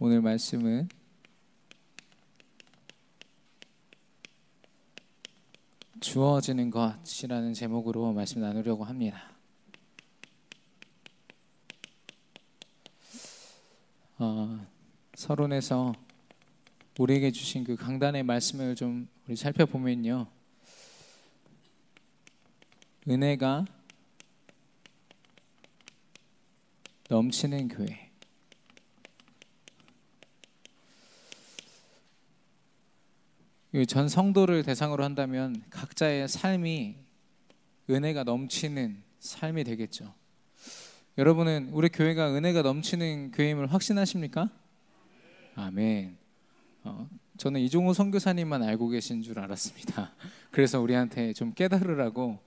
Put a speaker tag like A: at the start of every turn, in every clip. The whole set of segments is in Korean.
A: 오늘 말씀은 주어지는 것이라는 제목으로 말씀 나누려고 합니다. 서론에서 우리에게 주신 그 강단의 말씀을 좀 우리 살펴보면요, 은혜가 넘치는 교회. 전 성도를 대상으로 한다면 각자의 삶이 은혜가 넘치는 삶이 되겠죠. 여러분은 우리 교회가 은혜가 넘치는 교회임을 확신하십니까? 아멘. 저는 이종호 선교사님만 알고 계신 줄 알았습니다. 그래서 우리한테 좀 깨달으라고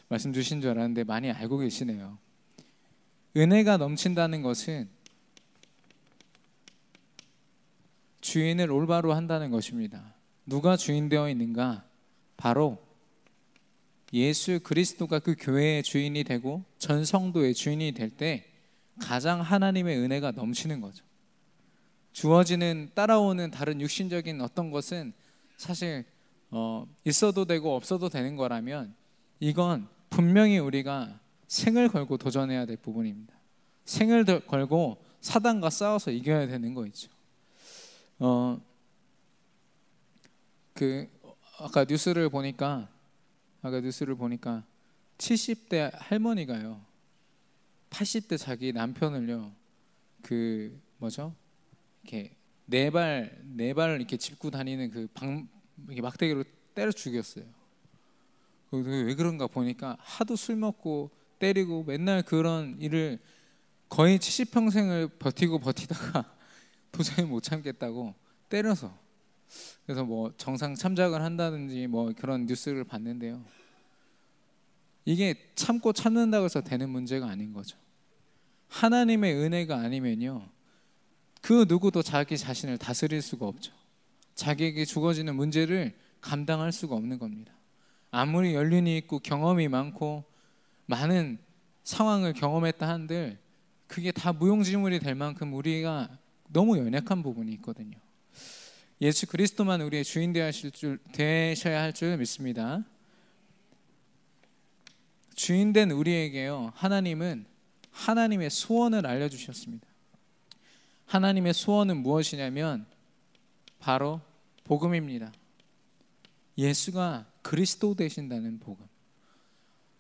A: 말씀 주신 줄 알았는데 많이 알고 계시네요. 은혜가 넘친다는 것은 주인을 올바로 한다는 것입니다. 누가 주인 되어 있는가? 바로 예수 그리스도가 그 교회의 주인이 되고 전 성도의 주인이 될 때 가장 하나님의 은혜가 넘치는 거죠. 주어지는 따라오는 다른 육신적인 어떤 것은 사실 있어도 되고 없어도 되는 거라면 이건 분명히 우리가 생을 걸고 도전해야 될 부분입니다. 생을 걸고 사단과 싸워서 이겨야 되는 거 있죠. 아까 뉴스를 보니까 70대 할머니가요 80대 자기 남편을요 이렇게 네 발 이렇게 짚고 다니는 이렇게 막대기로 때려 죽였어요. 왜 그런가 보니까 하도 술 먹고 때리고 맨날 그런 일을 거의 70평생을 버티다가 도저히 못 참겠다고 때려서, 그래서 정상 참작을 한다든지 그런 뉴스를 봤는데요, 이게 참고 참는다고 해서 되는 문제가 아닌 거죠. 하나님의 은혜가 아니면요 그 누구도 자기 자신을 다스릴 수가 없죠. 자기에게 주어지는 문제를 감당할 수가 없는 겁니다. 아무리 연륜이 있고 경험이 많고 많은 상황을 경험했다 한들 그게 다 무용지물이 될 만큼 우리가 너무 연약한 부분이 있거든요. 예수 그리스도만 우리의 주인 되셔야 할 줄 믿습니다. 주인된 우리에게요 하나님은 하나님의 소원을 알려주셨습니다. 하나님의 소원은 무엇이냐면 바로 복음입니다. 예수가 그리스도 되신다는 복음.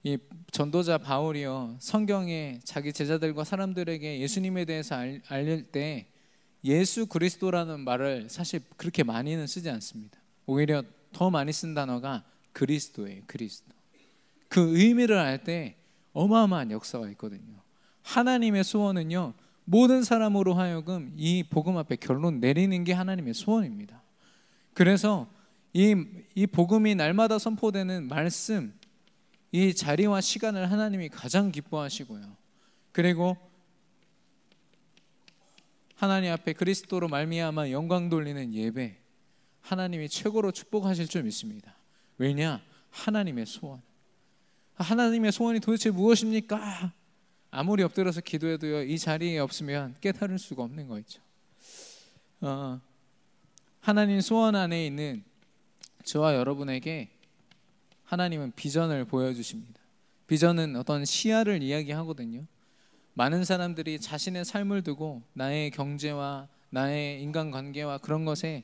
A: 이 전도자 바울이요 성경에 자기 제자들과 사람들에게 예수님에 대해서 알릴 때 예수 그리스도라는 말을 사실 그렇게 많이는 쓰지 않습니다. 오히려 더 많이 쓴 단어가 그리스도예요. 그리스도. 그 의미를 알 때 어마어마한 역사가 있거든요. 하나님의 소원은요 모든 사람으로 하여금 이 복음 앞에 결론 내리는 게 하나님의 소원입니다. 그래서 이 복음이 날마다 선포되는 말씀, 이 자리와 시간을 하나님이 가장 기뻐하시고요, 그리고 하나님 앞에 그리스도로 말미암아 영광 돌리는 예배, 하나님이 최고로 축복하실 줄 믿습니다. 왜냐? 하나님의 소원. 하나님의 소원이 도대체 무엇입니까? 아무리 엎드려서 기도해도요 이 자리에 없으면 깨달을 수가 없는 거 있죠. 하나님 소원 안에 있는 저와 여러분에게 하나님은 비전을 보여주십니다. 비전은 어떤 시야를 이야기하거든요. 많은 사람들이 자신의 삶을 두고 나의 경제와 나의 인간관계와 그런 것에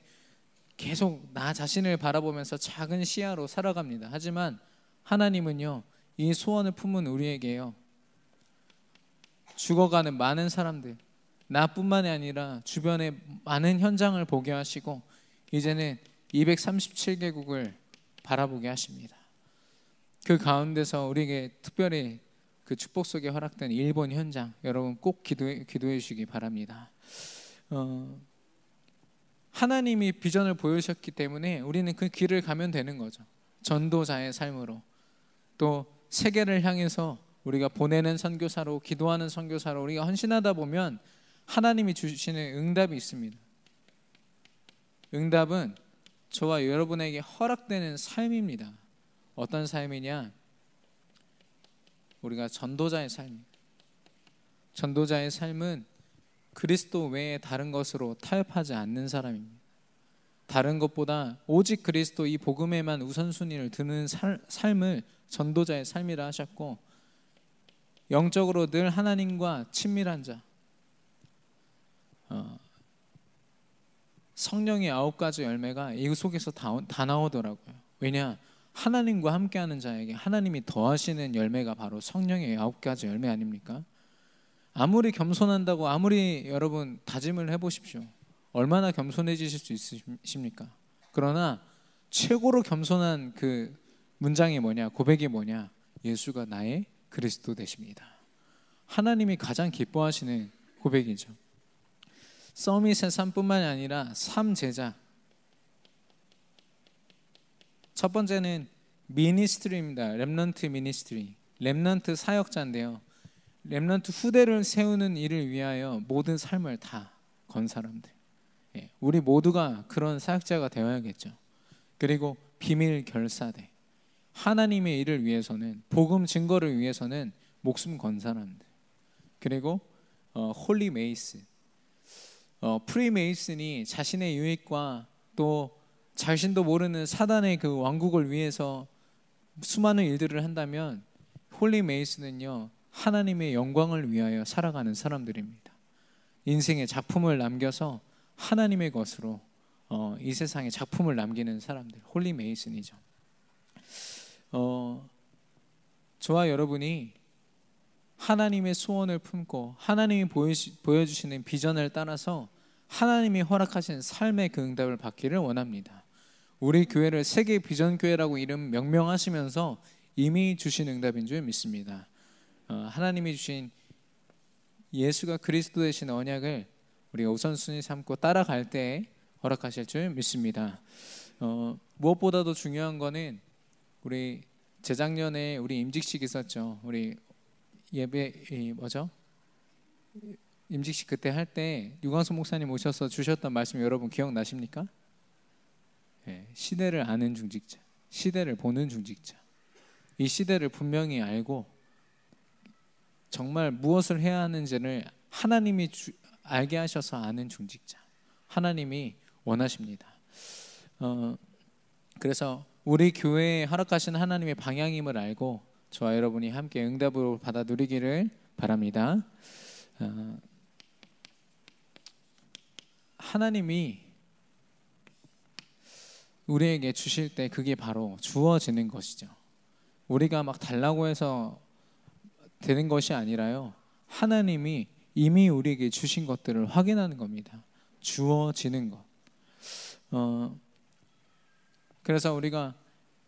A: 계속 나 자신을 바라보면서 작은 시야로 살아갑니다. 하지만 하나님은요 이 소원을 품은 우리에게요 죽어가는 많은 사람들, 나뿐만이 아니라 주변의 많은 현장을 보게 하시고 이제는 237개국을 바라보게 하십니다. 그 가운데서 우리에게 특별히 그 축복 속에 허락된 일본 현장, 여러분 꼭 기도해 주시기 바랍니다. 하나님이 비전을 보여주셨기 때문에 우리는 그 길을 가면 되는 거죠. 전도자의 삶으로, 또 세계를 향해서 우리가 보내는 선교사로, 기도하는 선교사로 우리가 헌신하다 보면 하나님이 주시는 응답이 있습니다. 응답은 저와 여러분에게 허락되는 삶입니다. 어떤 삶이냐? 우리가 전도자의 삶입니다. 전도자의 삶은 그리스도 외에 다른 것으로 타협하지 않는 사람입니다. 다른 것보다 오직 그리스도 이 복음에만 우선순위를 두는 삶을 전도자의 삶이라 하셨고, 영적으로 늘 하나님과 친밀한 자, 성령의 9가지 열매가 이 속에서 다 나오더라고요. 왜냐? 하나님과 함께하는 자에게 하나님이 더하시는 열매가 바로 성령의 9가지 열매 아닙니까? 아무리 겸손한다고 아무리 여러분 다짐을 해보십시오. 얼마나 겸손해지실 수 있으십니까? 그러나 최고로 겸손한 그 문장이 뭐냐, 고백이 뭐냐? 예수가 나의 그리스도 되십니다. 하나님이 가장 기뻐하시는 고백이죠. 서밋의 삶뿐만이 아니라 삶 제자. 첫 번째는 미니스트리입니다. 렘넌트 미니스트리. 렘넌트 사역자인데요. 렘넌트 후대를 세우는 일을 위하여 모든 삶을 다 건 사람들. 우리 모두가 그런 사역자가 되어야겠죠. 그리고 비밀 결사대. 하나님의 일을 위해서는, 복음 증거를 위해서는 목숨 건 사람들. 그리고 홀리 메이스. 프리메이슨이 자신의 유익과 또 자신도 모르는 사단의 그 왕국을 위해서 수많은 일들을 한다면, 홀리 메이슨은요, 하나님의 영광을 위하여 살아가는 사람들입니다. 인생의 작품을 남겨서 하나님의 것으로 이 세상에 작품을 남기는 사람들, 홀리 메이슨이죠. 저와 여러분이 하나님의 소원을 품고 하나님이 보여주시는 비전을 따라서 하나님이 허락하신 삶의 그 응답을 받기를 원합니다. 우리 교회를 세계 비전 교회라고 이름 명명하시면서 이미 주신 응답인 줄 믿습니다. 하나님이 주신 예수가 그리스도 되신 언약을 우리가 우선순위 삼고 따라갈 때 허락하실 줄 믿습니다. 무엇보다도 중요한 거는, 우리 재작년에 우리 임직식 있었죠. 우리 예배 임직식 그때 할 때 유광수 목사님 오셔서 주셨던 말씀 여러분 기억나십니까? 시대를 아는 중직자, 시대를 보는 중직자. 이 시대를 분명히 알고 정말 무엇을 해야 하는지를 하나님이 알게 하셔서 아는 중직자, 하나님이 원하십니다. 그래서 우리 교회에 허락하신 하나님의 방향임을 알고 저와 여러분이 함께 응답으로 받아 누리기를 바랍니다. 하나님이 우리에게 주실 때 그게 바로 주어지는 것이죠. 우리가 막 달라고 해서 되는 것이 아니라요, 하나님이 이미 우리에게 주신 것들을 확인하는 겁니다. 주어지는 것. 그래서 우리가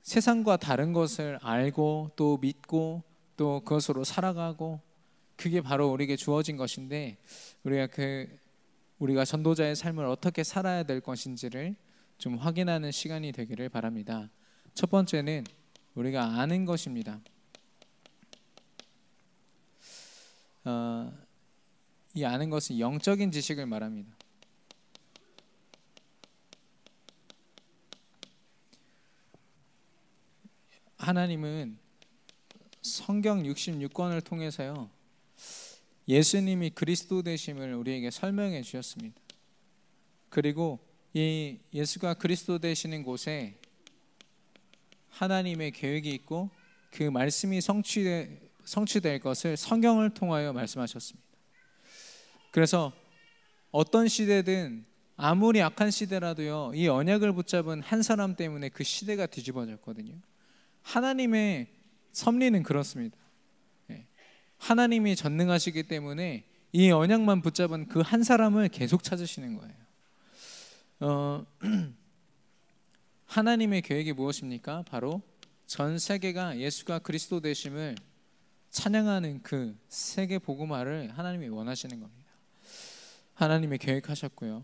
A: 세상과 다른 것을 알고 또 믿고 또 그것으로 살아가고, 그게 바로 우리에게 주어진 것인데, 우리가 전도자의 삶을 어떻게 살아야 될 것인지를 좀 확인하는 시간이 되기를 바랍니다. 첫 번째는 우리가 아는 것입니다. 이 아는 것은 영적인 지식을 말합니다. 하나님은 성경 66권을 통해서요, 예수님이 그리스도 되심을 우리에게 설명해 주셨습니다. 그리고 이 예수가 그리스도 되시는 곳에 하나님의 계획이 있고 그 말씀이 성취될 것을 성경을 통하여 말씀하셨습니다. 그래서 어떤 시대든, 아무리 악한 시대라도요, 이 언약을 붙잡은 한 사람 때문에 그 시대가 뒤집어졌거든요. 하나님의 섭리는 그렇습니다. 하나님이 전능하시기 때문에 이 언약만 붙잡은 그 한 사람을 계속 찾으시는 거예요. 하나님의 계획이 무엇입니까? 바로 전 세계가 예수가 그리스도 되심을 찬양하는 그 세계 복음화를 하나님이 원하시는 겁니다. 하나님이 계획하셨고요.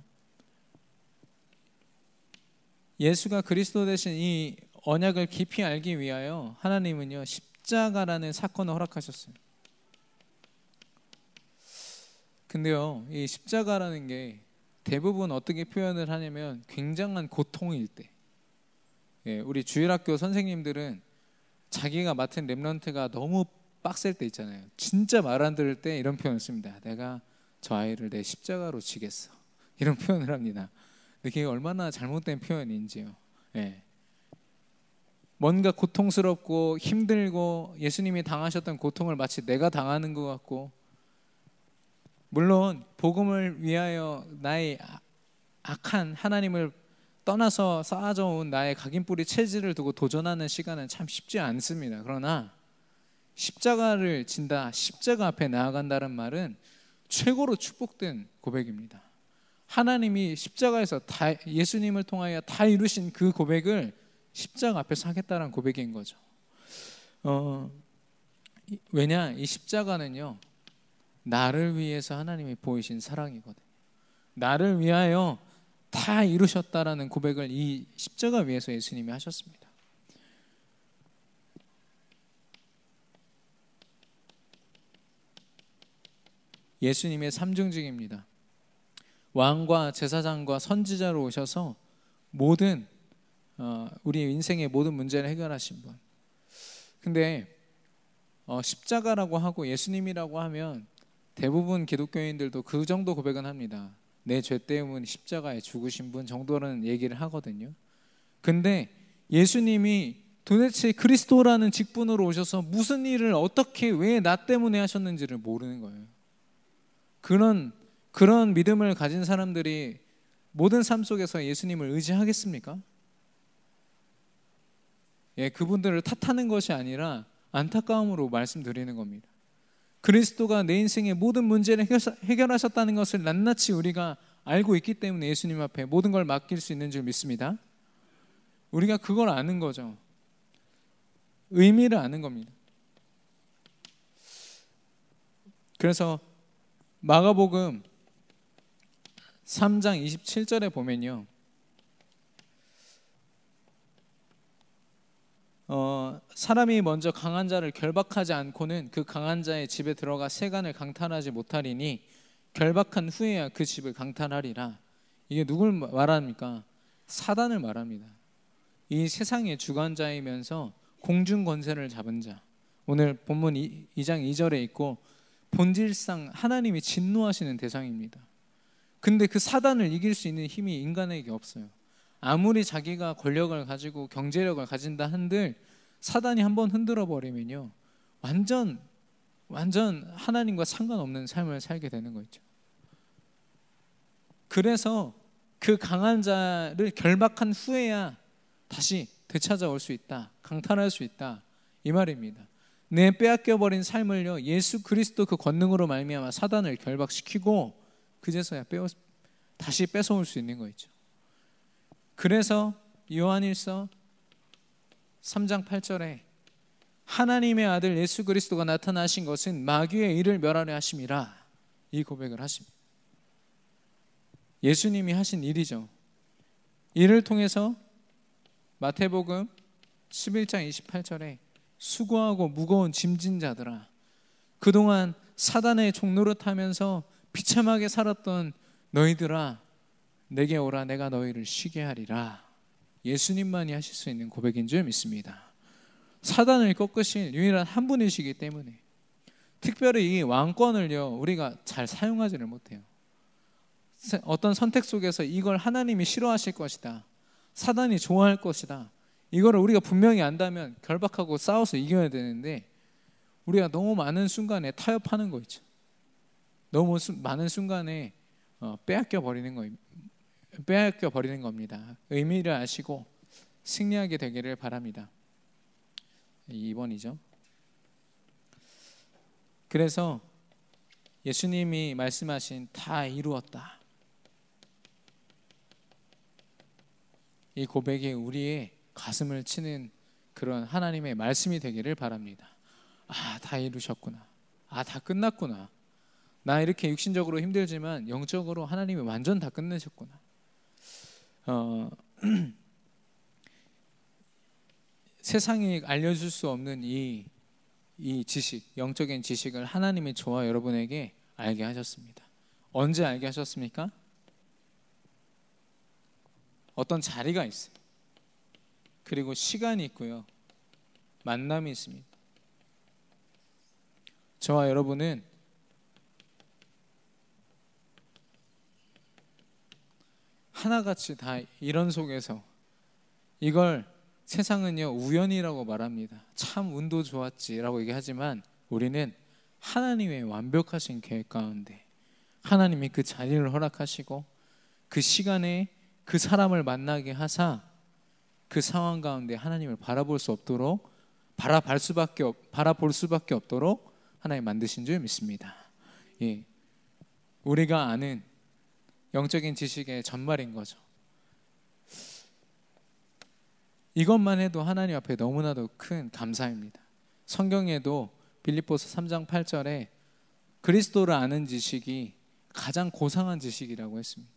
A: 예수가 그리스도 되신 이 언약을 깊이 알기 위하여 하나님은요, 십자가라는 사건을 허락하셨어요. 근데요, 이 십자가라는 게 대부분 어떻게 표현을 하냐면 굉장한 고통일 때, 우리 주일학교 선생님들은 자기가 맡은 렘넌트가 너무 빡셀 때 있잖아요. 진짜 말 안 들을 때 이런 표현을 씁니다. 내가 저 아이를 내 십자가로 지겠어. 이런 표현을 합니다. 근데 그게 얼마나 잘못된 표현인지요. 예. 뭔가 고통스럽고 힘들고 예수님이 당하셨던 고통을 마치 내가 당하는 것 같고, 물론 복음을 위하여 나의 악한 하나님을 떠나서 쌓아져온 나의 각인뿌리 체질을 두고 도전하는 시간은 참 쉽지 않습니다. 그러나 십자가를 진다, 십자가 앞에 나아간다는 말은 최고로 축복된 고백입니다. 하나님이 십자가에서 다, 예수님을 통하여 다 이루신 그 고백을 십자가 앞에서 하겠다는 고백인 거죠. 왜냐, 이 십자가는요, 나를 위해서 하나님이 보이신 사랑이거든요. 나를 위하여 다 이루셨다라는 고백을 이 십자가 위에서 예수님이 하셨습니다. 예수님의 삼중직입니다. 왕과 제사장과 선지자로 오셔서 모든 우리 인생의 모든 문제를 해결하신 분. 근데 십자가라고 하고 예수님이라고 하면 대부분 기독교인들도 그 정도 고백은 합니다. 내 죄 때문에 십자가에 죽으신 분 정도는 얘기를 하거든요. 근데 예수님이 도대체 그리스도라는 직분으로 오셔서 무슨 일을 어떻게 왜 나 때문에 하셨는지를 모르는 거예요. 그런 믿음을 가진 사람들이 모든 삶 속에서 예수님을 의지하겠습니까? 예, 그분들을 탓하는 것이 아니라 안타까움으로 말씀드리는 겁니다. 그리스도가 내 인생의 모든 문제를 해결하셨다는 것을 낱낱이 우리가 알고 있기 때문에 예수님 앞에 모든 걸 맡길 수 있는 줄 믿습니다. 우리가 그걸 아는 거죠. 의미를 아는 겁니다. 그래서 마가복음 3장 27절에 보면요, 사람이 먼저 강한 자를 결박하지 않고는 그 강한 자의 집에 들어가 세간을 강탈하지 못하리니 결박한 후에야 그 집을 강탈하리라. 이게 누굴 말합니까? 사단을 말합니다. 이 세상의 주관자이면서 공중 권세를 잡은 자. 오늘 본문 2장 2절에 있고 본질상 하나님이 진노하시는 대상입니다. 근데 그 사단을 이길 수 있는 힘이 인간에게 없어요. 아무리 자기가 권력을 가지고 경제력을 가진다 한들 사단이 한번 흔들어 버리면요, 완전 하나님과 상관없는 삶을 살게 되는 거죠. 그래서 그 강한 자를 결박한 후에야 다시 되찾아올 수 있다, 강탈할 수 있다, 이 말입니다. 내 빼앗겨 버린 삶을요, 예수 그리스도 그 권능으로 말미암아 사단을 결박시키고 그제서야 다시 뺏어올 수 있는 거죠. 그래서 요한일서 3장 8절에 하나님의 아들 예수 그리스도가 나타나신 것은 마귀의 일을 멸하려 하심이라, 이 고백을 하십니다. 예수님이 하신 일이죠. 이를 통해서 마태복음 11장 28절에 수고하고 무거운 짐진 자들아, 그동안 사단의 종노릇하면서 비참하게 살았던 너희들아, 내게 오라, 내가 너희를 쉬게 하리라. 예수님만이 하실 수 있는 고백인 줄 믿습니다. 사단을 꺾으실 유일한 한 분이시기 때문에 특별히 이 왕권을요, 우리가 잘 사용하지를 못해요. 어떤 선택 속에서 이걸 하나님이 싫어하실 것이다, 사단이 좋아할 것이다, 이거를 우리가 분명히 안다면 결박하고 싸워서 이겨야 되는데 우리가 너무 많은 순간에 타협하는 거 있죠. 너무 많은 순간에 빼앗겨 버리는 겁니다. 의미를 아시고 승리하게 되기를 바랍니다. 2번이죠. 그래서 예수님이 말씀하신 다 이루었다, 이 고백이 우리의 가슴을 치는 그런 하나님의 말씀이 되기를 바랍니다. 아, 다 이루셨구나. 아, 다 끝났구나. 나 이렇게 육신적으로 힘들지만 영적으로 하나님이 완전 다 끝내셨구나. 세상이 알려줄 수 없는 이 지식, 영적인 지식을 하나님이 저와 여러분에게 알게 하셨습니다. 언제 알게 하셨습니까? 어떤 자리가 있어요. 그리고 시간이 있고요, 만남이 있습니다. 저와 여러분은 하나같이 다 이런 속에서 이걸 세상은요 우연이라고 말합니다. 참 운도 좋았지라고 얘기하지만 우리는 하나님의 완벽하신 계획 가운데 하나님이 그 자리를 허락하시고 그 시간에 그 사람을 만나게 하사 그 상황 가운데 하나님을 바라볼 수밖에 없도록 하나님 만드신 줄 믿습니다. 예. 우리가 아는 영적인 지식의 전말인 거죠. 이것만 해도 하나님 앞에 너무나도 큰 감사입니다. 성경에도 빌립보서 3장 8절에 그리스도를 아는 지식이 가장 고상한 지식이라고 했습니다.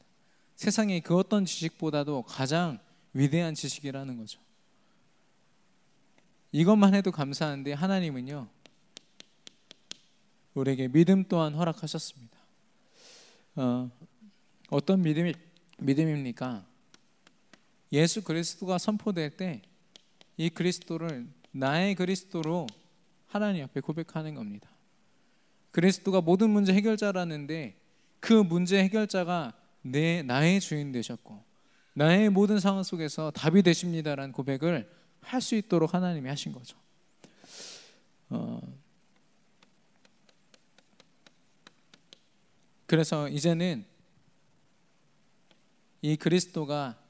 A: 세상의 그 어떤 지식보다도 가장 위대한 지식이라는 거죠. 이것만 해도 감사한데 하나님은요 우리에게 믿음 또한 허락하셨습니다. 어떤 믿음입니까? 예수 그리스도가 선포될 때 이 그리스도를 나의 그리스도로 하나님 앞에 고백하는 겁니다. 그리스도가 모든 문제 해결자라는데 그 문제 해결자가 나의 주인 되셨고 나의 모든 상황 속에서 답이 되십니다라는 고백을 할 수 있도록 하나님이 하신 거죠. 그래서 이제는 이 그리스도가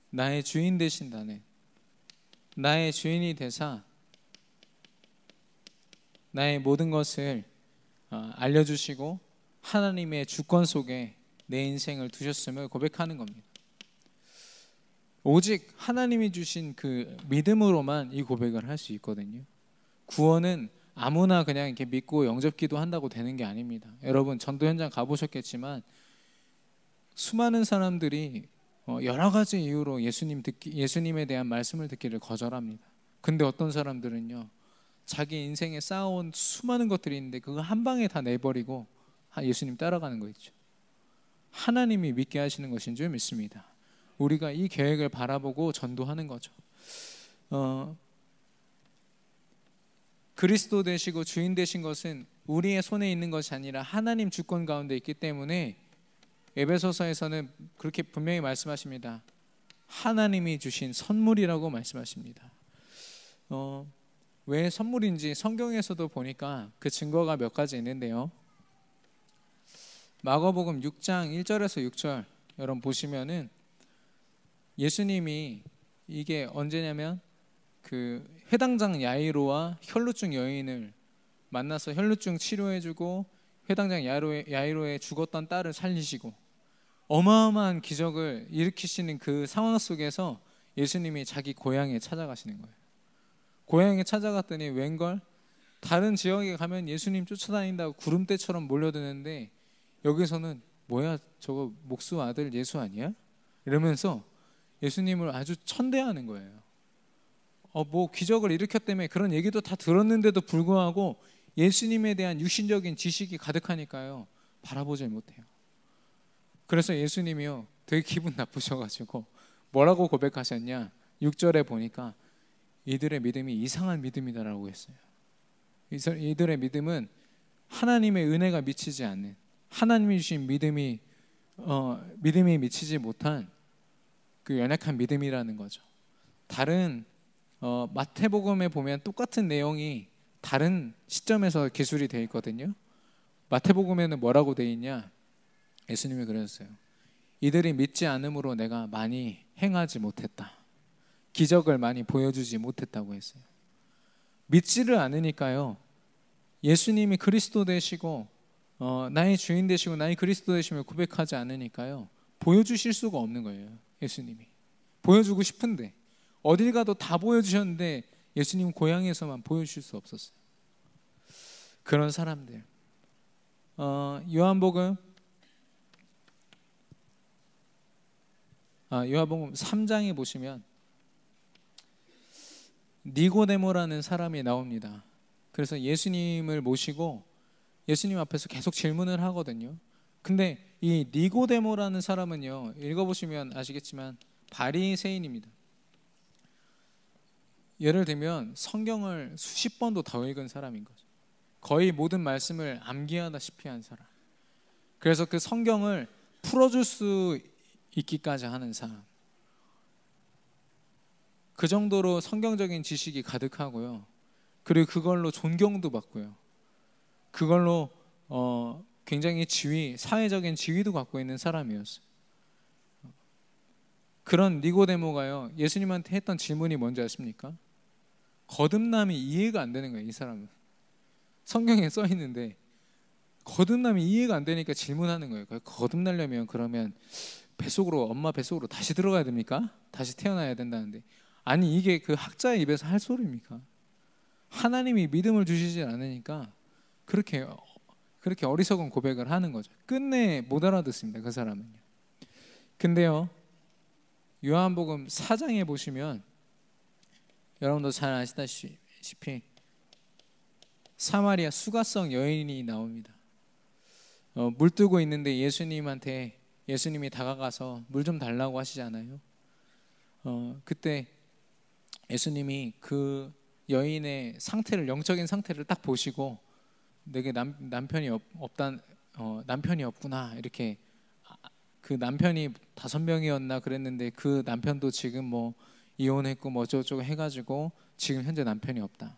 A: 나의 주인 되신다는, 나의 주인이 되사 나의 모든 것을 알려주시고 하나님의 주권 속에 내 인생을 두셨음을 고백하는 겁니다. 오직 하나님이 주신 그 믿음으로만 이 고백을 할 수 있거든요. 구원은 아무나 그냥 이렇게 믿고 영접기도 한다고 되는 게 아닙니다. 여러분 전도 현장 가보셨겠지만 수많은 사람들이 여러 가지 이유로 예수님에 대한 말씀을 듣기를 거절합니다. 근데 어떤 사람들은요 자기 인생에 쌓아온 수많은 것들이 있는데 그거 한 방에 다 내버리고 예수님 따라가는 거 있죠. 하나님이 믿게 하시는 것인 줄 믿습니다. 우리가 이 계획을 바라보고 전도하는 거죠. 그리스도 되시고 주인 되신 것은 우리의 손에 있는 것이 아니라 하나님 주권 가운데 있기 때문에 에베소서에서는 그렇게 분명히 말씀하십니다. 하나님이 주신 선물이라고 말씀하십니다. 왜 선물인지 성경에서도 보니까 그 증거가 몇 가지 있는데요. 마가복음 6장 1절에서 6절 여러분 보시면은 예수님이 이게 언제냐면 그 회당장 야이로와 혈루증 여인을 만나서 혈루증 치료해주고 회당장 야이로의 죽었던 딸을 살리시고 어마어마한 기적을 일으키시는 그 상황 속에서 예수님이 자기 고향에 찾아가시는 거예요. 고향에 찾아갔더니 웬걸 다른 지역에 가면 예수님 쫓아다닌다고 구름대처럼 몰려드는데 여기서는 뭐야 저거 목수 아들 예수 아니야? 이러면서 예수님을 아주 천대하는 거예요. 뭐 기적을 일으켰다며 그런 얘기도 다 들었는데도 불구하고 예수님에 대한 육신적인 지식이 가득하니까요 바라보질 못해요. 그래서 예수님이요 되게 기분 나쁘셔가지고 뭐라고 고백하셨냐 6절에 보니까 이들의 믿음이 이상한 믿음이다라고 했어요. 이들의 믿음은 하나님의 은혜가 미치지 않는 하나님이 주신 믿음이 미치지 못한 그 연약한 믿음이라는 거죠. 다른 마태복음에 보면 똑같은 내용이 다른 시점에서 기술이 되어 있거든요. 마태복음에는 뭐라고 되어 있냐? 예수님이 그러셨어요. 이들이 믿지 않음으로 내가 많이 행하지 못했다. 기적을 많이 보여주지 못했다고 했어요. 믿지를 않으니까요. 예수님이 그리스도 되시고 나의 주인 되시고 나의 그리스도 되심을 고백하지 않으니까요. 보여주실 수가 없는 거예요. 예수님이 보여주고 싶은데 어딜 가도 다 보여주셨는데 예수님 고향에서만 보여주실 수 없었어요. 그런 사람들. 요한복음 3장에 보시면 니고데모라는 사람이 나옵니다. 그래서 예수님을 모시고 예수님 앞에서 계속 질문을 하거든요. 근데 이 니고데모라는 사람은요 읽어보시면 아시겠지만 바리새인입니다. 예를 들면 성경을 수십 번도 더 읽은 사람인 거죠. 거의 모든 말씀을 암기하다시피 한 사람. 그래서 그 성경을 풀어줄 수 있기까지 하는 사람. 그 정도로 성경적인 지식이 가득하고요. 그리고 그걸로 존경도 받고요. 그걸로 굉장히 사회적인 지위도 갖고 있는 사람이었어요. 그런 니고데모가요, 예수님한테 했던 질문이 뭔지 아십니까? 거듭남이 이해가 안 되는 거예요. 이 사람은 성경에 써 있는데 거듭남이 이해가 안 되니까 질문하는 거예요. 거듭나려면 그러면 엄마 뱃속으로 다시 들어가야 됩니까? 다시 태어나야 된다는데, 아니 이게 그 학자의 입에서 할 소리입니까? 하나님이 믿음을 주시지 않으니까 그렇게 어리석은 고백을 하는 거죠. 끝내 못 알아듣습니다, 그 사람은요. 근데요, 요한복음 4장에 보시면 여러분도 잘 아시다시피 사마리아 수가성 여인이 나옵니다. 물 뜨고 있는데 예수님이 다가가서 물 좀 달라고 하시잖아요. 그때 예수님이 그 여인의 상태를, 영적인 상태를 딱 보시고 내게 남편이 없구나, 이렇게. 그 남편이 5명이었나 그랬는데 그 남편도 지금 뭐 이혼했고 뭐 어쩌고저쩌고 해가지고 지금 현재 남편이 없다.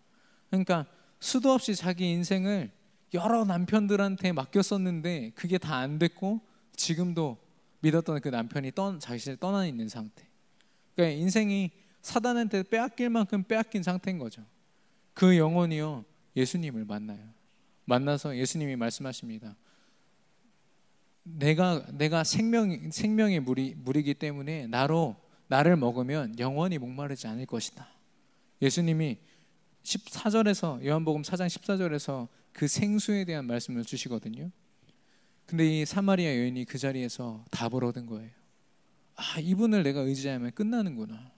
A: 그러니까 수도 없이 자기 인생을 여러 남편들한테 맡겼었는데 그게 다 안 됐고 지금도 믿었던 그 남편이 자신을 떠나 있는 상태. 그러니까 인생이 사단한테 빼앗길 만큼 빼앗긴 상태인 거죠. 그 영혼이요, 예수님을 만나서 예수님이 말씀하십니다. 내가 생명의 물이기 때문에 나를 먹으면 영원히 목마르지 않을 것이다. 예수님이 14절에서, 요한복음 4장 14절에서 그 생수에 대한 말씀을 주시거든요. 근데 이 사마리아 여인이 그 자리에서 답을 얻은 거예요. 이분을 내가 의지하면 끝나는구나.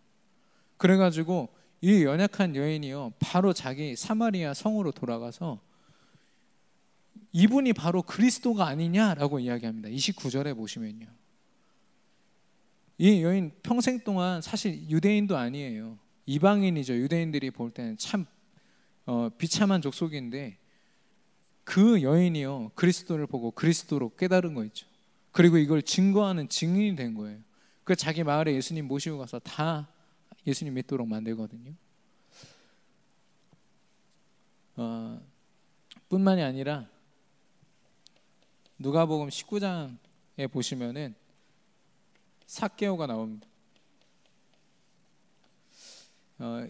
A: 그래가지고 이 연약한 여인이요, 바로 자기 사마리아 성으로 돌아가서 이분이 바로 그리스도가 아니냐라고 이야기합니다. 29절에 보시면요, 이 여인 평생 동안 사실 유대인도 아니에요. 이방인이죠. 유대인들이 볼 때는 참 비참한 족속인데 그 여인이요, 그리스도를 보고 그리스도로 깨달은 거 있죠. 그리고 이걸 증거하는 증인이 된 거예요. 그 자기 마을에 예수님 모시고 가서 다 예수님 믿도록 만들거든요. 뿐만이 아니라 누가복음 19장에 보시면은 삭개오가 나옵니다.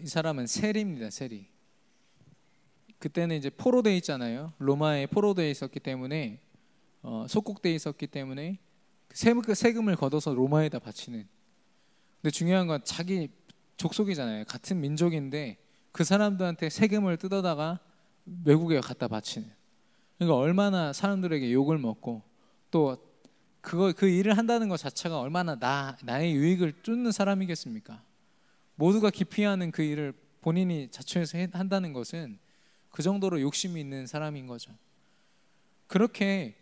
A: 이 사람은 세리입니다. 세리. 그때는 이제 포로되어 있잖아요. 로마에 포로되어 있었기 때문에, 속국되어 있었기 때문에 세금을 걷어서 로마에다 바치는. 근데 중요한 건 자기 족속이잖아요. 같은 민족인데 그 사람들한테 세금을 뜯어다가 외국에 갖다 바치는. 그러니까 얼마나 사람들에게 욕을 먹고 또 그 일을 한다는 것 자체가 얼마나 나의 유익을 쫓는 사람이겠습니까? 모두가 기피하는 그 일을 본인이 자초해서 한다는 것은 그 정도로 욕심이 있는 사람인 거죠. 그렇게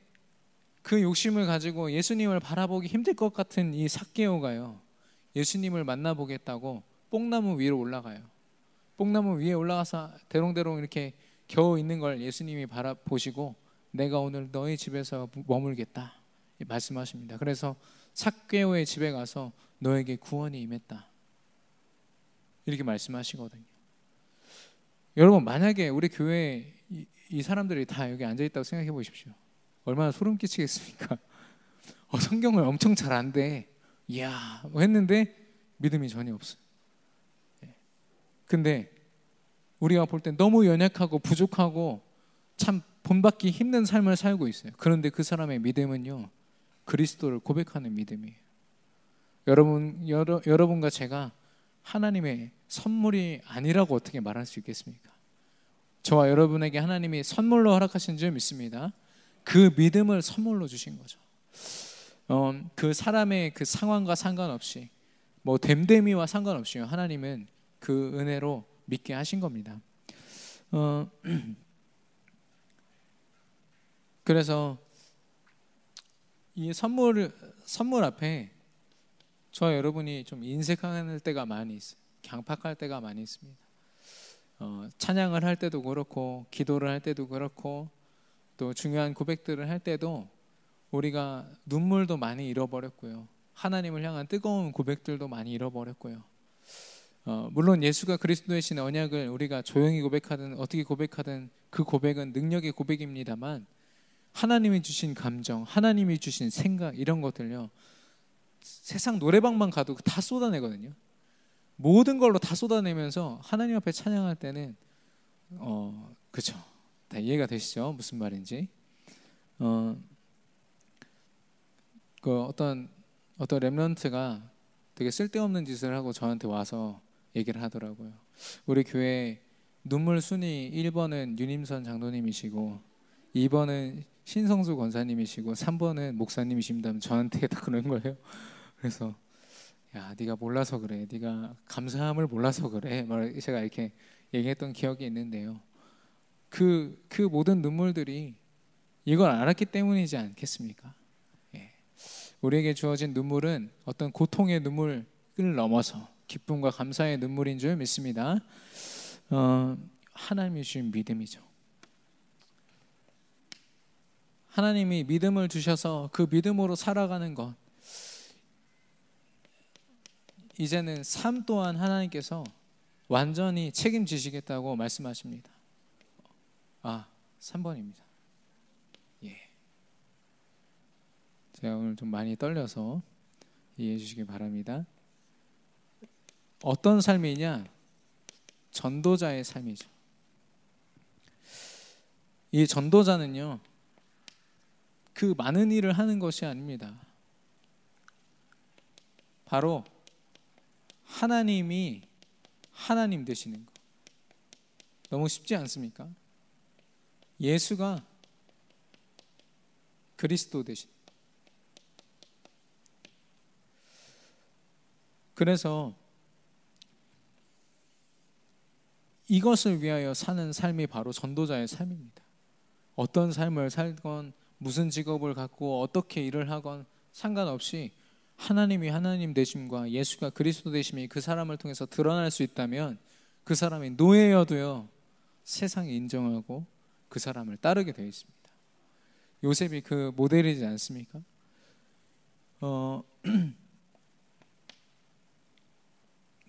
A: 그 욕심을 가지고 예수님을 바라보기 힘들 것 같은 이 삭개오가요, 예수님을 만나보겠다고 뽕나무 위로 올라가요. 뽕나무 위에 올라가서 대롱대롱 이렇게 겨우 있는 걸 예수님이 바라보시고 내가 오늘 너희 집에서 머물겠다 말씀하십니다. 그래서 삭개오의 집에 가서 너에게 구원이 임했다 이렇게 말씀하시거든요. 여러분, 만약에 우리 교회에 이 사람들이 다 여기 앉아있다고 생각해 보십시오. 얼마나 소름 끼치겠습니까? 성경을 엄청 잘 안대, 이야 했는데 믿음이 전혀 없어요. 근데 우리가 볼 땐 너무 연약하고 부족하고 참 본받기 힘든 삶을 살고 있어요. 그런데 그 사람의 믿음은요, 그리스도를 고백하는 믿음이에요. 여러분과 제가 하나님의 선물이 아니라고 어떻게 말할 수 있겠습니까? 저와 여러분에게 하나님이 선물로 허락하신 줄 믿습니다. 그 믿음을 선물로 주신 거죠. 그 사람의 그 상황과 상관없이, 뭐 됨됨이와 상관없이 하나님은 그 은혜로 믿게 하신 겁니다. 그래서 이 선물 앞에 저와 여러분이 좀 인색할 때가 많이 있어요. 강팍할 때가 많이 있습니다. 찬양을 할 때도 그렇고, 기도를 할 때도 그렇고, 또 중요한 고백들을 할 때도 우리가 눈물도 많이 잃어버렸고요, 하나님을 향한 뜨거운 고백들도 많이 잃어버렸고요. 물론 예수가 그리스도이신 언약을 우리가 조용히 고백하든 어떻게 고백하든 그 고백은 능력의 고백입니다만, 하나님이 주신 감정, 하나님이 주신 생각, 이런 것들요, 세상 노래방만 가도 다 쏟아내거든요. 모든 걸로 다 쏟아내면서 하나님 앞에 찬양할 때는 그렇죠. 다 이해가 되시죠? 무슨 말인지. 그 어떤 렘넌트가 되게 쓸데없는 짓을 하고 저한테 와서 얘기를 하더라고요. 우리 교회 눈물 순위 1번은 윤임선 장로님이시고 2번은 신성수 권사님이시고 3번은 목사님이십니다. 저한테 다 그런 거예요. 그래서 야, 네가 몰라서 그래. 네가 감사함을 몰라서 그래. 제가 이렇게 얘기했던 기억이 있는데요. 그 모든 눈물들이 이걸 알았기 때문이지 않겠습니까? 예. 우리에게 주어진 눈물은 어떤 고통의 눈물을 넘어서 기쁨과 감사의 눈물인 줄 믿습니다. 하나님이 주신 믿음이죠. 하나님이 믿음을 주셔서 그 믿음으로 살아가는 것, 이제는 삶 또한 하나님께서 완전히 책임지시겠다고 말씀하십니다. 3번입니다. 예. 제가 오늘 좀 많이 떨려서 이해해 주시기 바랍니다. 어떤 삶이냐? 전도자의 삶이죠. 이 전도자는요, 그 많은 일을 하는 것이 아닙니다. 바로 하나님이 하나님 되시는 것. 너무 쉽지 않습니까? 예수가 그리스도 되신. 그래서 이것을 위하여 사는 삶이 바로 전도자의 삶입니다. 어떤 삶을 살건 무슨 직업을 갖고 어떻게 일을 하건 상관없이 하나님이 하나님 되심과 예수가 그리스도 되심이 그 사람을 통해서 드러날 수 있다면 그 사람이 노예여도요, 세상이 인정하고 그 사람을 따르게 되어 있습니다. 요셉이 그 모델이지 않습니까?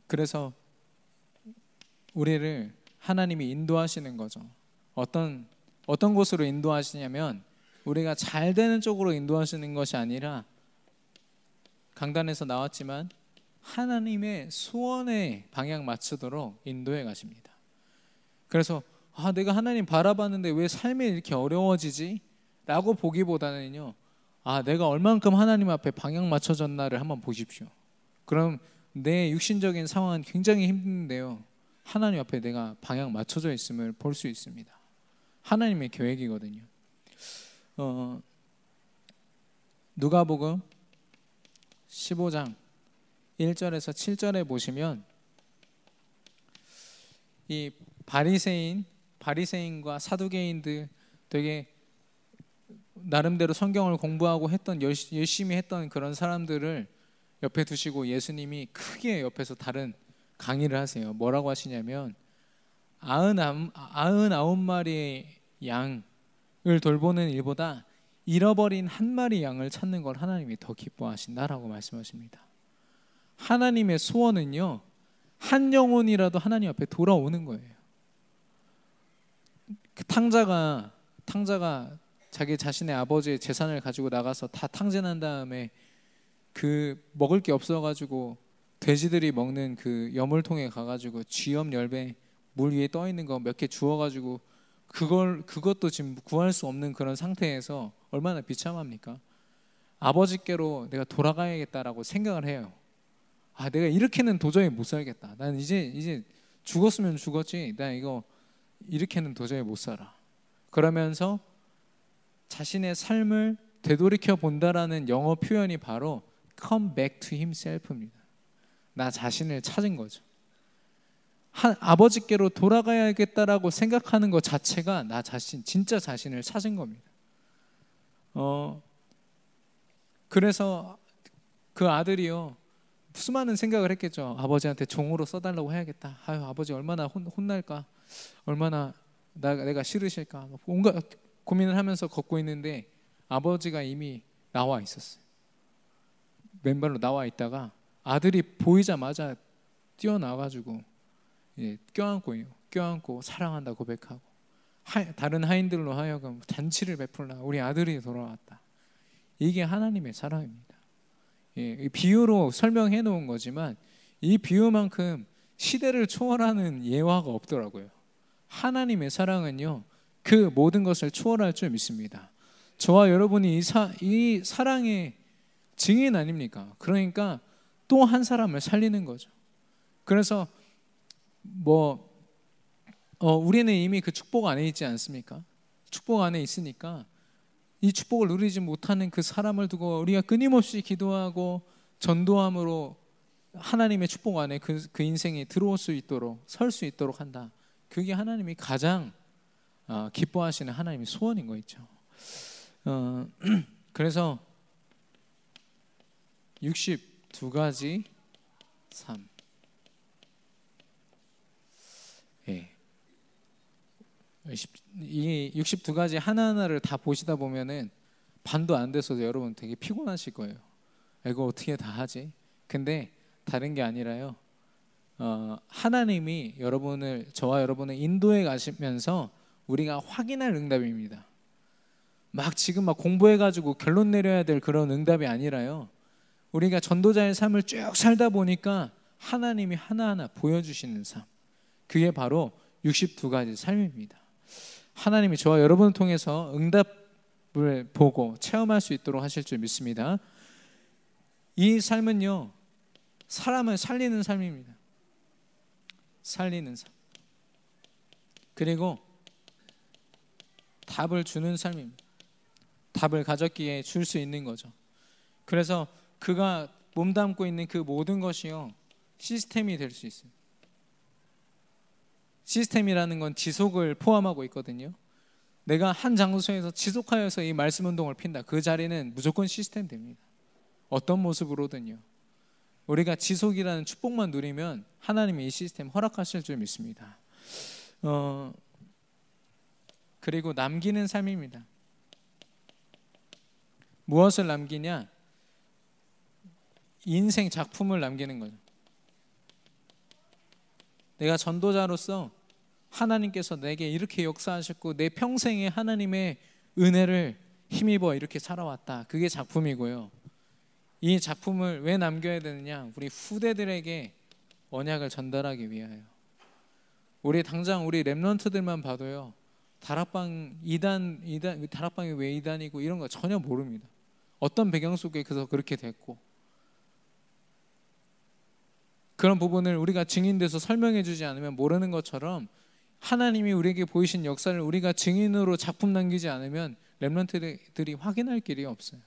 A: 그래서 우리를 하나님이 인도하시는 거죠. 어떤 곳으로 인도하시냐면 우리가 잘 되는 쪽으로 인도하시는 것이 아니라, 강단에서 나왔지만 하나님의 소원에 방향 맞추도록 인도해 가십니다. 그래서 내가 하나님 바라봤는데 왜 삶이 이렇게 어려워지지? 라고 보기보다는요, 내가 얼만큼 하나님 앞에 방향 맞춰졌나를 한번 보십시오. 그럼 내 육신적인 상황은 굉장히 힘든데요, 하나님 앞에 내가 방향 맞춰져 있음을 볼 수 있습니다. 하나님의 계획이거든요. 누가복음 15장 1절에서 7절에 보시면 이 바리새인과 사두개인들, 되게 나름대로 성경을 공부하고 열심히 했던 그런 사람들을 옆에 두시고 예수님이 크게 옆에서 다른 강의를 하세요. 뭐라고 하시냐면 99마리의 양을 돌보는 일보다 잃어버린 한 마리 양을 찾는 걸 하나님이 더 기뻐하신다라고 말씀하십니다. 하나님의 소원은요, 한 영혼이라도 하나님 앞에 돌아오는 거예요. 그 탕자가 자기 자신의 아버지의 재산을 가지고 나가서 다 탕진한 다음에 그 먹을 게 없어가지고 돼지들이 먹는 그 여물통에 가가지고 쥐염 열매 물 위에 떠 있는 거 몇 개 주워가지고 그것도 지금 구할 수 없는 그런 상태에서 얼마나 비참합니까? 아버지께로 내가 돌아가야겠다라고 생각을 해요. 내가 이렇게는 도저히 못 살겠다. 난 이제 죽었으면 죽었지, 난 이거 이렇게는 도저히 못 살아. 그러면서 자신의 삶을 되돌이켜 본다라는 영어 표현이 바로 come back to himself입니다. 나 자신을 찾은 거죠. 아버지께로 돌아가야겠다라고 생각하는 것 자체가 나 자신, 진짜 자신을 찾은 겁니다. 그래서 그 아들이요, 수많은 생각을 했겠죠. 아버지한테 종으로 써달라고 해야겠다. 아버지 얼마나 혼날까, 얼마나 내가 싫으실까, 온갖 고민을 하면서 걷고 있는데 아버지가 이미 나와 있었어요. 맨발로 나와 있다가 아들이 보이자마자 뛰어나가지고 껴안고 사랑한다 고백하고 다른 하인들로 하여금 잔치를 베풀라 우리 아들이 돌아왔다. 이게 하나님의 사랑입니다. 비유로 설명해 놓은 거지만 이 비유만큼 시대를 초월하는 예화가 없더라고요. 하나님의 사랑은요, 그 모든 것을 초월할 줄 믿습니다. 저와 여러분이 이 사랑의 증인 아닙니까? 그러니까 또 한 사람을 살리는 거죠. 그래서 우리는 이미 그 축복 안에 있지 않습니까? 축복 안에 있으니까 이 축복을 누리지 못하는 그 사람을 두고 우리가 끊임없이 기도하고 전도함으로 하나님의 축복 안에 그 인생에 들어올 수 있도록 설 수 있도록 한다. 그게 하나님이 가장 기뻐하시는 하나님의 소원인 거 있죠. 그래서 62가지 삶. 이 62가지 하나하나를 다 보시다 보면은 반도 안 돼서 여러분 되게 피곤하실 거예요. 이거 어떻게 다 하지? 근데 다른 게 아니라요. 하나님이 저와 여러분을 인도해 가시면서 우리가 확인할 응답입니다. 지금 공부해가지고 결론 내려야 될 그런 응답이 아니라요. 우리가 전도자의 삶을 쭉 살다 보니까 하나님이 하나하나 보여주시는 삶. 그게 바로 62가지 삶입니다. 하나님이 저와 여러분을 통해서 응답을 보고 체험할 수 있도록 하실 줄 믿습니다. 이 삶은요, 사람을 살리는 삶입니다. 살리는 삶. 그리고 답을 주는 삶입니다. 답을 가졌기에 줄 수 있는 거죠. 그래서 그가 몸담고 있는 그 모든 것이요, 시스템이 될 수 있어요. 시스템이라는 건 지속을 포함하고 있거든요. 내가 한 장소에서 지속하여서 이 말씀 운동을 핀다. 그 자리는 무조건 시스템 됩니다. 어떤 모습으로든요. 우리가 지속이라는 축복만 누리면 하나님이 이 시스템 허락하실 줄 믿습니다. 그리고 남기는 삶입니다. 무엇을 남기냐? 인생 작품을 남기는 거죠. 내가 전도자로서 하나님께서 내게 이렇게 역사하셨고 내 평생에 하나님의 은혜를 힘입어 이렇게 살아왔다. 그게 작품이고요. 이 작품을 왜 남겨야 되느냐? 우리 후대들에게 언약을 전달하기 위하여. 당장 우리 렘넌트들만 봐도요, 다락방이 왜 이단이고 이런 거 전혀 모릅니다. 어떤 배경 속에서 그렇게 됐고, 그런 부분을 우리가 증인돼서 설명해 주지 않으면 모르는 것처럼 하나님이 우리에게 보이신 역사를 우리가 증인으로 작품 남기지 않으면 렘넌트들이 확인할 길이 없어요.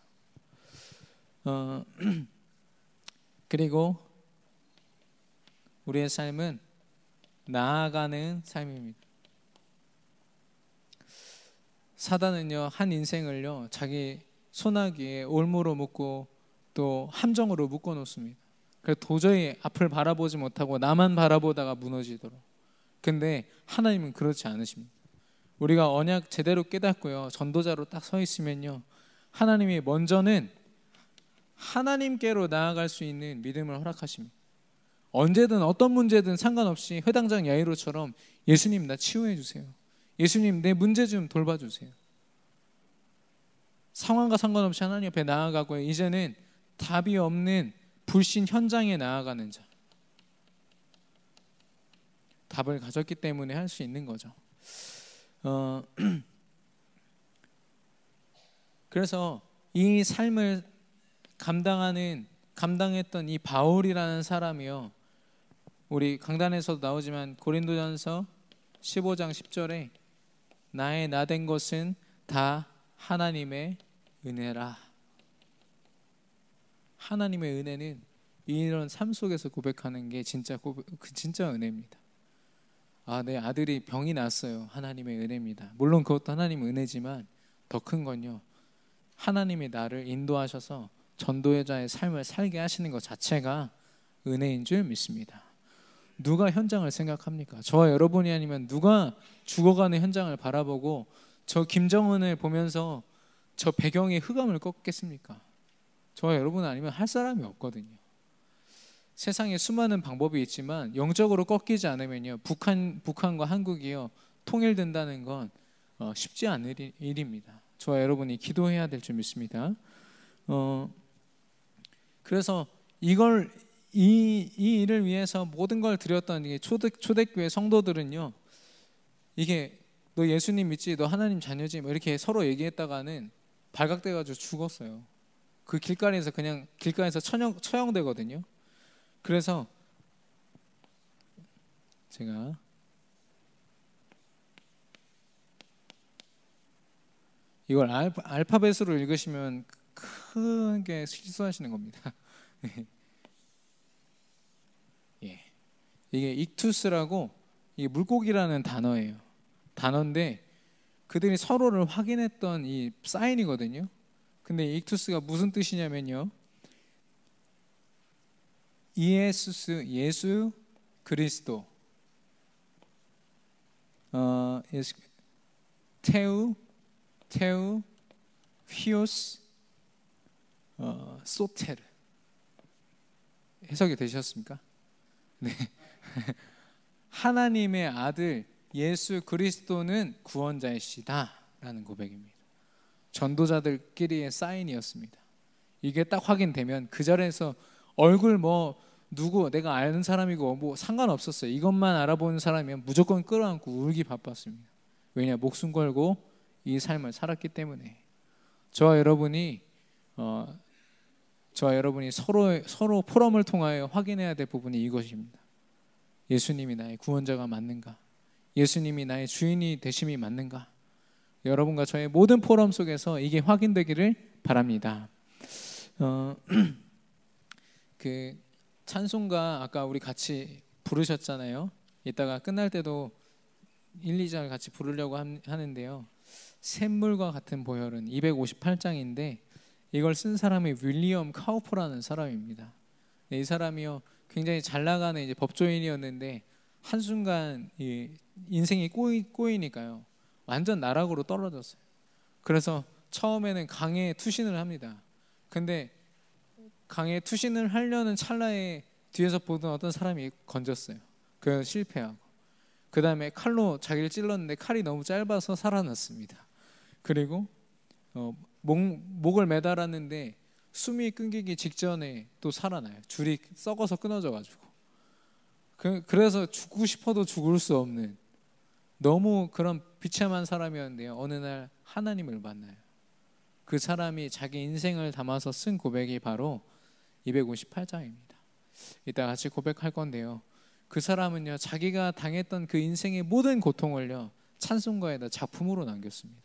A: 그리고 우리의 삶은 나아가는 삶입니다. 사단은요, 한 인생을요, 자기 소나기에 올무로 묶고 또 함정으로 묶어 놓습니다. 그래서 도저히 앞을 바라보지 못하고 나만 바라보다가 무너지도록. 근데 하나님은 그렇지 않으십니다. 우리가 언약 제대로 깨닫고요, 전도자로 딱 서 있으면요, 하나님이 먼저는 하나님께로 나아갈 수 있는 믿음을 허락하십니다. 언제든 어떤 문제든 상관없이 회당장 야이로처럼 예수님 나 치유해 주세요. 예수님 내 문제 좀 돌봐주세요. 상황과 상관없이 하나님 앞에 나아가고 이제는 답이 없는 불신 현장에 나아가는 자. 답을 가졌기 때문에 할 수 있는 거죠. 그래서 이 삶을 감당했던 이 바울이라는 사람이요, 우리 강단에서도 나오지만 고린도전서 15장 10절에 나의 나된 것은 다 하나님의 은혜라. 하나님의 은혜는 이런 삶 속에서 고백하는 게 진짜 은혜입니다. 내 아들이 병이 났어요. 하나님의 은혜입니다. 물론 그것도 하나님의 은혜지만 더 큰 건요, 하나님이 나를 인도하셔서 전도자의 삶을 살게 하시는 것 자체가 은혜인 줄 믿습니다. 누가 현장을 생각합니까? 저와 여러분이 아니면 누가 죽어가는 현장을 바라보고 저 김정은을 보면서 저 배경에 흑암을 꺾겠습니까? 저와 여러분 아니면 할 사람이 없거든요. 세상에 수많은 방법이 있지만 영적으로 꺾이지 않으면요, 북한과 한국이요 통일된다는 건 쉽지 않은 일입니다. 저와 여러분이 기도해야 될 줄 믿습니다. 그래서 이 일을 위해서 모든 걸 드렸던 이게 초대교회 성도들은요, 이게 너 예수님 믿지, 너 하나님 자녀지, 뭐 이렇게 서로 얘기했다가는 발각돼가지고 죽었어요. 그 길가에서 처형되거든요. 그래서 제가 이걸 알파벳으로 읽으시면 크게 실수하시는 겁니다. 예. 이게 익투스라고, 이게 물고기라는 단어인데 그들이 서로를 확인했던 이 사인이거든요. 근데 익투스가 무슨 뜻이냐면요, 예수 그리스도, 테우 휘오스 소테르. 해석이 되셨습니까? 네. 하나님의 아들 예수 그리스도는 구원자이시다라는 고백입니다. 전도자들끼리의 사인이었습니다. 이게 딱 확인되면 그 자리에서 얼굴 누구 내가 아는 사람이고 상관없었어요. 이것만 알아보는 사람이면 무조건 끌어안고 울기 바빴습니다. 왜냐, 목숨 걸고 이 삶을 살았기 때문에. 저와 여러분이 서로 포럼을 통하여 확인해야 될 부분이 이것입니다. 예수님이 나의 구원자가 맞는가? 예수님이 나의 주인이 되심이 맞는가? 여러분과 저의 모든 포럼 속에서 이게 확인되기를 바랍니다. 그 찬송가 아까 우리 같이 부르셨잖아요. 이따가 끝날 때도 1, 2절 같이 부르려고 하는데요. 샘물과 같은 보혈은 258장인데 이걸 쓴 사람이 윌리엄 카우퍼라는 사람입니다. 이 사람이요 굉장히 잘 나가는 이제 법조인이었는데 한순간 인생이 꼬이니까요 완전 나락으로 떨어졌어요. 그래서 처음에는 강에 투신을 합니다. 근데 강에 투신을 하려는 찰나에 뒤에서 보던 어떤 사람이 건졌어요. 그래서 실패하고, 그 다음에 칼로 자기를 찔렀는데 칼이 너무 짧아서 살아났습니다. 그리고 목을 매달았는데 숨이 끊기기 직전에 또 살아나요. 줄이 썩어서 끊어져가지고. 그래서 죽고 싶어도 죽을 수 없는 너무 그런 비참한 사람이었는데요, 어느 날 하나님을 만나요. 그 사람이 자기 인생을 담아서 쓴 고백이 바로 258장입니다. 이따 같이 고백할 건데요, 그 사람은요 자기가 당했던 그 인생의 모든 고통을요 찬송가에다 작품으로 남겼습니다.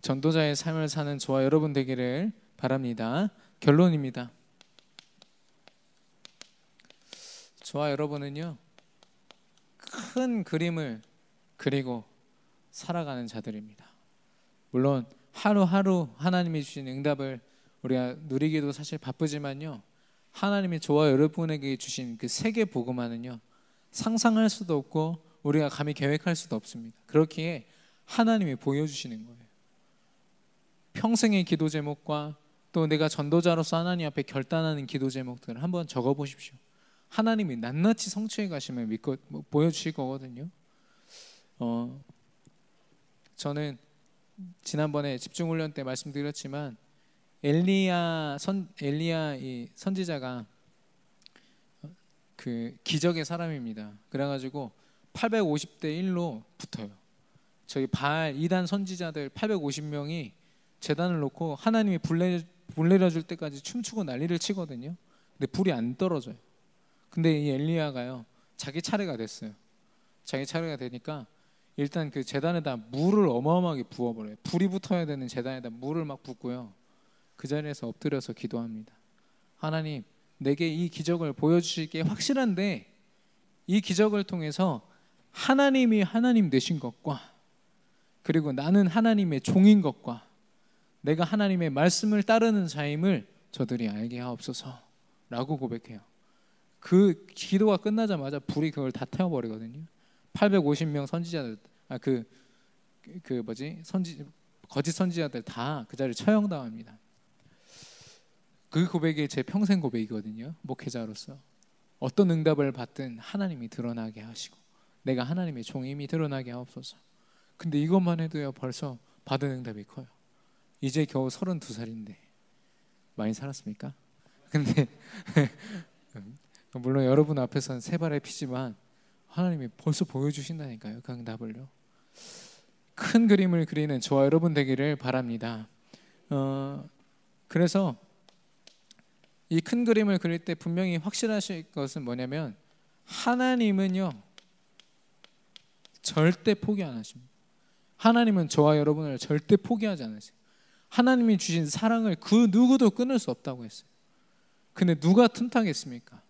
A: 전도자의 삶을 사는 저와 여러분 되기를 바랍니다. 결론입니다. 저와 여러분은요 큰 그림을 그리고 살아가는 자들입니다. 물론 하루하루 하나님이 주신 응답을 우리가 누리기도 사실 바쁘지만요, 하나님이 저와 여러분에게 주신 그 세계 복음화는요 상상할 수도 없고 우리가 감히 계획할 수도 없습니다. 그렇기에 하나님이 보여주시는 거예요. 평생의 기도 제목과 또 내가 전도자로서 하나님 앞에 결단하는 기도 제목들을 한번 적어보십시오. 하나님이 낱낱이 성취해 가심을 믿고 보여주실 거거든요. 저는 지난번에 집중훈련 때 말씀드렸지만 엘리야 이 선지자가 그 기적의 사람입니다. 그래가지고 850대 1로 붙어요. 저희 바알 2단 선지자들 850명이 제단을 놓고 하나님이 불 내려줄 때까지 춤추고 난리를 치거든요. 근데 불이 안 떨어져요. 근데 이 엘리야가요 자기 차례가 됐어요. 자기 차례가 되니까 일단 그 제단에다 물을 어마어마하게 부어버려요. 불이 붙어야 되는 제단에다 물을 막 붓고요, 그 자리에서 엎드려서 기도합니다. 하나님, 내게 이 기적을 보여주실 게 확실한데 이 기적을 통해서 하나님이 하나님 되신 것과 그리고 나는 하나님의 종인 것과 내가 하나님의 말씀을 따르는 자임을 저들이 알게 하옵소서 라고 고백해요. 그 기도가 끝나자마자 불이 그걸 다 태워버리거든요. 850명 선지자들, 거짓 선지자들 다 그 자리에 처형당합니다. 그 고백이 제 평생 고백이거든요. 목회자로서 어떤 응답을 받든 하나님이 드러나게 하시고 내가 하나님의 종임이 드러나게 하옵소서. 근데 이것만 해도요 벌써 받은 응답이 커요. 이제 겨우 32살인데 많이 살았습니까? 근데 물론 여러분 앞에서는 세 발의 피지만 하나님이 벌써 보여주신다니까요. 그 응답을요. 큰 그림을 그리는 저와 여러분 되기를 바랍니다. 그래서 이 큰 그림을 그릴 때 분명히 확실하실 것은 뭐냐면 하나님은요 절대 포기 안 하십니다. 하나님은 저와 여러분을 절대 포기하지 않으세요. 하나님이 주신 사랑을 그 누구도 끊을 수 없다고 했어요. 근데 누가 틈타겠습니까?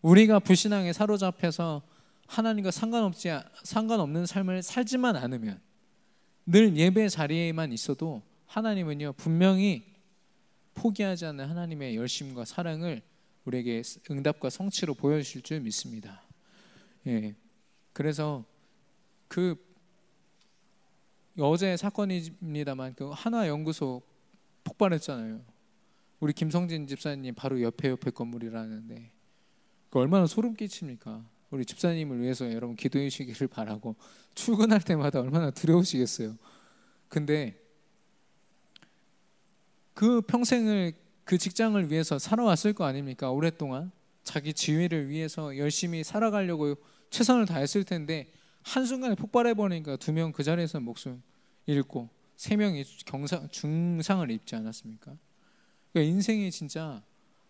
A: 우리가 불신앙에 사로잡혀서 하나님과 상관없는 삶을 살지만 않으면 늘 예배 자리에만 있어도 하나님은요 분명히 포기하지 않는 하나님의 열심과 사랑을 우리에게 응답과 성취로 보여주실 줄 믿습니다. 예. 그래서 그 어제 사건입니다만 그 하나연구소 폭발했잖아요. 우리 김성진 집사님 바로 옆에 건물이라는데 그 얼마나 소름 끼칩니까? 우리 집사님을 위해서 여러분 기도해 주시기를 바라고 출근할 때마다 얼마나 두려우시겠어요. 근데 그 평생을 그 직장을 위해서 살아왔을 거 아닙니까? 오랫동안 자기 지위를 위해서 열심히 살아가려고 최선을 다했을 텐데 한순간에 폭발해버리니까 2명 그 자리에서 목숨 잃고 3명이 중상을 입지 않았습니까? 그러니까 인생이 진짜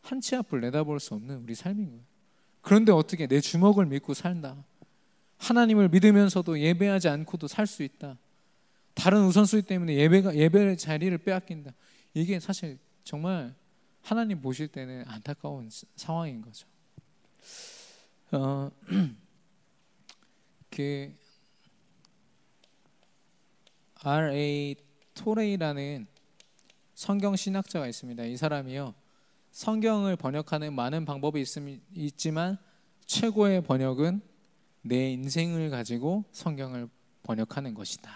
A: 한 치 앞을 내다볼 수 없는 우리 삶인 거예요. 그런데 어떻게 내 주먹을 믿고 산다. 하나님을 믿으면서도 예배하지 않고도 살 수 있다. 다른 우선순위 때문에 예배의 자리를 빼앗긴다. 이게 사실 정말 하나님 보실 때는 안타까운 상황인 거죠. 그 R.A. 토레이라는 성경 신학자가 있습니다. 이 사람이요 성경을 번역하는 많은 방법이 있지만 최고의 번역은 내 인생을 가지고 성경을 번역하는 것이다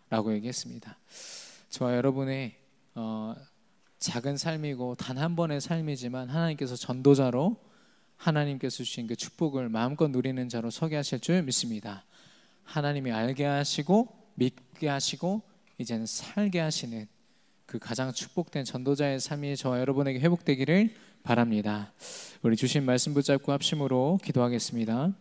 A: 라고 얘기했습니다. 저와 여러분의 작은 삶이고 단 한 번의 삶이지만 하나님께서 전도자로 하나님께서 주신 그 축복을 마음껏 누리는 자로 서게 하실 줄 믿습니다. 하나님이 알게 하시고 믿게 하시고 이제는 살게 하시는 그 가장 축복된 전도자의 삶이 저와 여러분에게 회복되기를 바랍니다. 우리 주신 말씀 붙잡고 합심으로 기도하겠습니다.